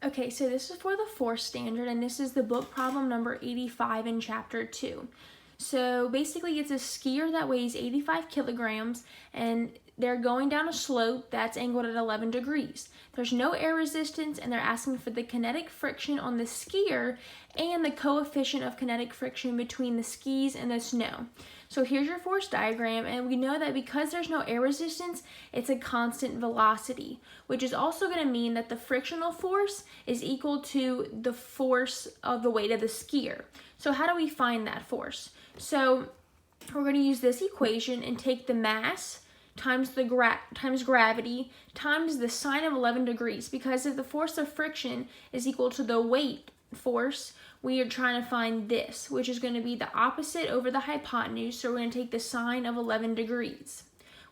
Okay, so this is for the force standard, and this is the book problem number 85 in chapter 2. So basically, it's a skier that weighs 85 kilograms, and they're going down a slope that's angled at 11 degrees. There's no air resistance, and they're asking for the kinetic friction on the skier and the coefficient of kinetic friction between the skis and the snow. So here's your force diagram, and we know that because there's no air resistance, it's a constant velocity, which is also going to mean that the frictional force is equal to the force of the weight of the skier. So how do we find that force? So we're going to use this equation and take the mass times gravity times the sine of 11 degrees, because if the force of friction is equal to the weight force, we are trying to find this, which is going to be the opposite over the hypotenuse. So we're going to take the sine of 11 degrees,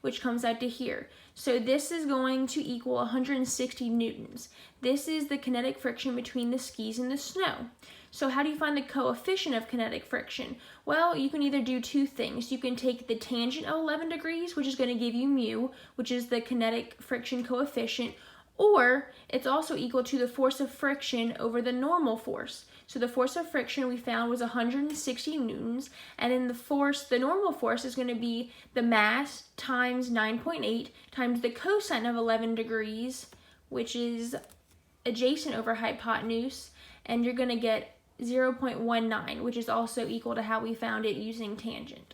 which comes out to here. So this is going to equal 160 newtons. This is the kinetic friction between the skis and the snow. So how do you find the coefficient of kinetic friction? Well, you can either do two things. You can take the tangent of 11 degrees, which is going to give you mu, which is the kinetic friction coefficient, or it's also equal to the force of friction over the normal force. So the force of friction we found was 160 newtons, and then the normal force is going to be the mass times 9.8 times the cosine of 11 degrees, which is adjacent over hypotenuse, and you're going to get 0.19, which is also equal to how we found it using tangent.